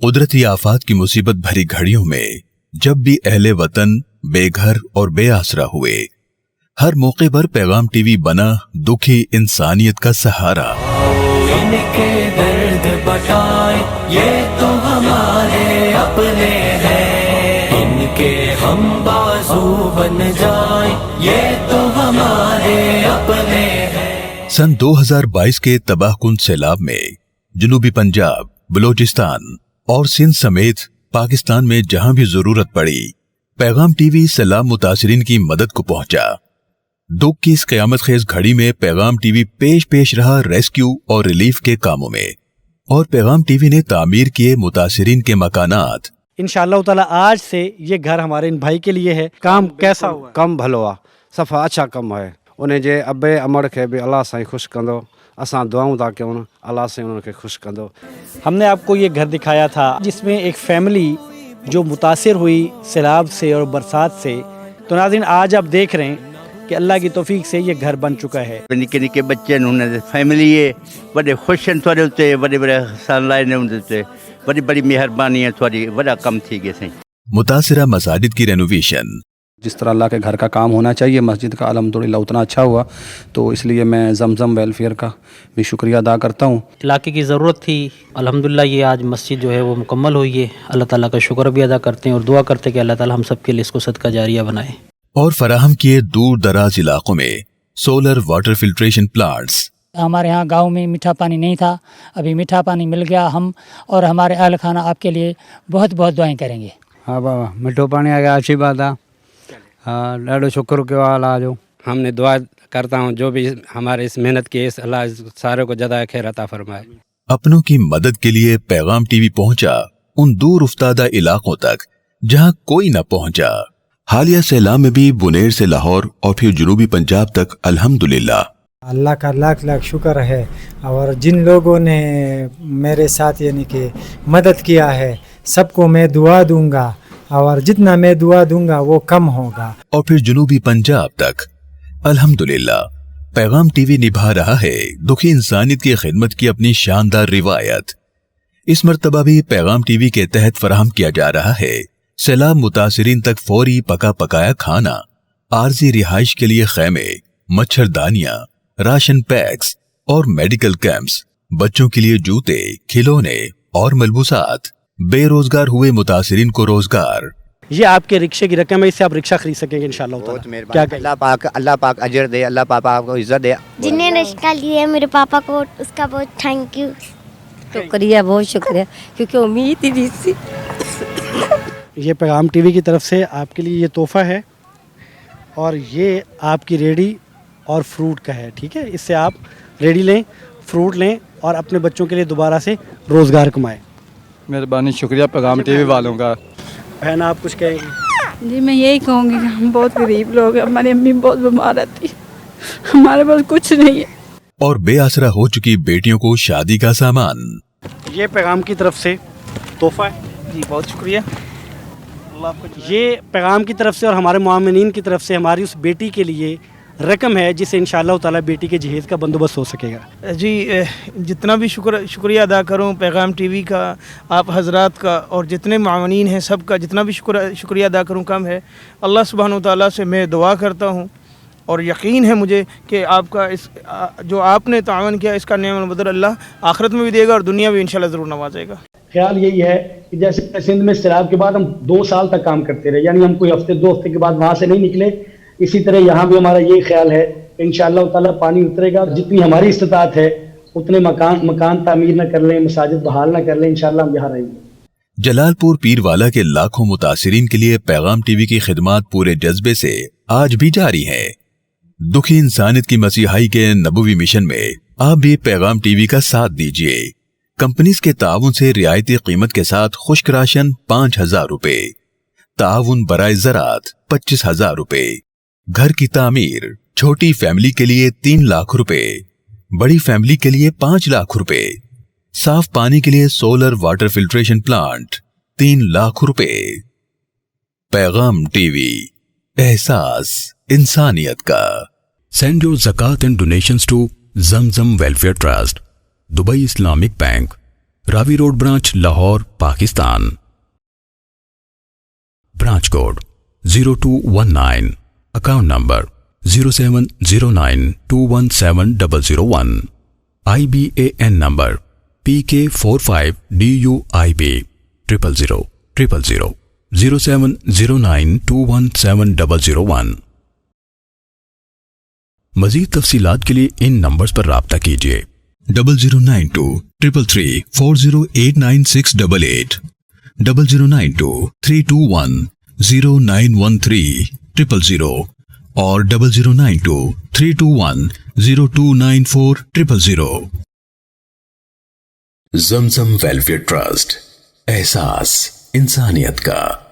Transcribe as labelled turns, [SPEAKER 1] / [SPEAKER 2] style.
[SPEAKER 1] कुदरती आफात की मुसीबत भरी घड़ियों में जब भी अहले वतन बेघर और बेआसरा हुए, हर मौके पर पैगाम टीवी बना दुखी इंसानियत का सहारा।
[SPEAKER 2] इनके दर्द बताए ये तो हमारे अपने हैं, इनके हम बाजू बन जाए ये तो हमारे अपने हैं।
[SPEAKER 1] सन 2022 के तबाहकुन सैलाब में जनूबी पंजाब, बलोचिस्तान और सिंध समेत पाकिस्तान में जहां भी जरूरत पड़ी, पैगाम टीवी सैलाब मुतासिरीन की मदद को पहुंचा। दुख की इस कयामत खेज घड़ी में पैगाम टीवी पेश रहा रेस्क्यू और रिलीफ के कामों में, और पैगाम टीवी ने तामीर किए मुतासिरीन के मकानात।
[SPEAKER 3] इंशाअल्लाह ताला आज से ये घर हमारे इन भाई के लिए है। काम कैसा हुआ?
[SPEAKER 4] कम भलो आ, सफ़ा अच्छा कम है। उन्हें जे अबे अमर के भी अल्लाह साईं खुश कंदो, असां दुआऊं था कि उन अल्लाह से उनके खुश कंदो।
[SPEAKER 3] हमने आपको ये घर दिखाया था जिसमें एक फैमिली जो मुतासिर हुई सैलाब से और बरसात से। तो नाज़रीन, आज आप देख रहे हैं कि अल्लाह की तौफीक से ये घर बन चुका है।
[SPEAKER 5] निके निके बच्चे ने फैमिली है, बड़े खुश हैं थोड़े उत्ते, बड़े बड़े सालाइन ने उनते, बड़ी बड़ी मेहरबानी है थोड़ी, बड़ा कम थी गए सही।
[SPEAKER 1] मुतासिरा मसाजिद की रेनोवेशन,
[SPEAKER 4] जिस तरह अल्लाह के घर का काम होना चाहिए मस्जिद का अल्हम्दुलिल्लाह उतना अच्छा हुआ, तो इसलिए मैं जमजम वेलफेयर का भी शुक्रिया अदा करता हूँ।
[SPEAKER 6] इलाके की ज़रूरत थी, अल्हम्दुलिल्लाह ये आज मस्जिद जो है वो मुकम्मल हुई है। अल्लाह ताला का शुक्र भी अदा करते हैं और दुआ करते हैं कि अल्लाह ताला हम सब के लिए इसको सदका जारिया बनाए।
[SPEAKER 1] और फराहम किए दूर दराज इलाकों में सोलर वाटर फिल्ट्रेशन प्लांट्स।
[SPEAKER 7] हमारे यहाँ गांव में मीठा पानी नहीं था, अभी मीठा पानी मिल गया। हम और हमारे अहल खाना आपके लिए बहुत बहुत दुआएं करेंगे।
[SPEAKER 8] हाँ बाबा, मिठो पानी आ गया, अच्छी बात है। हाँ, ॾाढो शुक्र के वाला जो हमने दुआ करता हूँ जो भी हमारे इस मेहनत की इस अल्लाह सारे को ज़्यादा खैर अता फरमाए।
[SPEAKER 1] अपनों की मदद के लिए पैगाम टीवी पहुंचा उन दूर उफ्तादा इलाकों तक जहां कोई न पहुंचा। हालिया सैलाब में भी बुनेर से लाहौर और फिर जनूबी पंजाब तक अल्हम्दुलिल्लाह
[SPEAKER 9] अल्लाह का लाख लाख शुक्र है। और जिन लोगों ने मेरे साथ यानी कि मदद किया है, सबको मैं दुआ दूंगा, और जितना मैं दुआ दूंगा वो कम होगा।
[SPEAKER 1] और फिर जनूबी पंजाब तक अल्हम्दुलिल्लाह पैगाम टीवी निभा रहा है दुखी इंसानियत की खिदमत की अपनी शानदार रिवायत। इस मर्तबा भी पैगाम टीवी के तहत फराहम किया जा रहा है सैलाब मुतासिरीन तक फौरी पका पकाया खाना, आरजी रिहाइश के लिए खैमे, मच्छरदानियां, राशन पैक्स और मेडिकल कैंप्स, बच्चों के लिए जूते, खिलौने और मलबूसात, बेरोजगार हुए मुतासिरीन को रोजगार।
[SPEAKER 3] ये आपके रिक्शे की रकम है, इससे आप रिक्शा खरीद सकेंगे इंशाअल्लाह। क्या
[SPEAKER 5] अल्लाह पाक अजर दे, अल्लाह पाक आपको इज्जत दे।
[SPEAKER 10] जिन्हें रिक्शा लिया मेरे पापा को, उसका बहुत थैंक यू।
[SPEAKER 11] शुक्रिया, बहुत शुक्रिया, क्योंकि उम्मीद ही नहीं थी।
[SPEAKER 3] ये पैगाम टीवी की तरफ से आपके लिए ये तोहफा है, और ये आपकी रेडी और फ्रूट का है। ठीक है, इससे आप रेडी लें, फ्रूट लें और अपने बच्चों के लिए दोबारा से रोज़गार कमाएं।
[SPEAKER 8] मेहरबानी, शुक्रिया पैगाम टीवी वालों का।
[SPEAKER 3] बहन, आप कुछ कहेंगे?
[SPEAKER 12] जी, मैं यही कहूँगी कि हम बहुत गरीब लोग हैं, हमारी अम्मी बहुत बीमार रहती है, हमारे पास कुछ नहीं है।
[SPEAKER 1] और बेआसरा हो चुकी बेटियों को शादी का सामान।
[SPEAKER 3] ये पैगाम की तरफ से तोहफा है जी, बहुत शुक्रिया। ये पैगाम की तरफ से और हमारे मुआमिनीन की तरफ से हमारी उस बेटी के लिए रकम है जिससे इंशाअल्लाह ताला बेटी के जहेज़ का बंदोबस्त हो सकेगा।
[SPEAKER 13] जी, जितना भी शुक्रिया अदा करूं पैगाम टीवी का, आप हजरात का और जितने मुआमिनीन हैं सबका, जितना भी शुक्रिया अदा करूं कम है। अल्लाह सुब्हानहू तआला से मैं दुआ करता हूं और यकीन है मुझे कि आपका इस जो आपने तावन किया इसका नेमत बदल अल्लाह आखिरत में भी देगा और दुनिया भी इंशाअल्लाह ज़रूर नवाजेगा।
[SPEAKER 14] ख्याल यही है कि जैसे सिंध में सैलाब के बाद हम 2 साल तक काम करते रहे, यानी हम कोई हफ्ते 2 हफ्ते के बाद वहाँ से नहीं निकले, इसी तरह यहाँ भी हमारा ये ख्याल है कि इंशाअल्लाह ताला पानी उतरेगा, जितनी हमारी इस्तिताअत है उतने मकान तामीर न कर लें, मसाजिद बहाल न कर लें, इंशाअल्लाह हम यहाँ रहेंगे।
[SPEAKER 1] जलालपुर पीरवाला के लाखों मुतासिरीन के लिए पैगाम टीवी की खिदमत पूरे जज्बे से आज भी जारी है। दुखी इंसानियत की मसीहाई के नबूवी मिशन में आप भी पैगाम टीवी का साथ दीजिए। कंपनीज के ताउन से रियायती कीमत के साथ खुश्क राशन 5,000 रुपए, ताउन बराए ज़राअत 25,000 रुपए, घर की तामीर छोटी फैमिली के लिए 3 लाख रुपए, बड़ी फैमिली के लिए 5 लाख रुपए, साफ पानी के लिए solar water filtration plant 3 lakh रुपए। पैगाम टीवी, एहसास इंसानियत का।
[SPEAKER 15] Send your zakat and donations to Zamzam Welfare Trust, Dubai Islamic Bank,
[SPEAKER 1] Ravi road branch, Lahore, Pakistan. Branch code 0219, account number 0709217001, IBAN number PK45DUIB 00000 0709217001। मजीद तफसीलात के लिए इन नंबर्स पर राब्ता कीजिए 009233408968, 009232109130 और 00923210294000। ज़मज़म वेलफेयर ट्रस्ट, एहसास इंसानियत का।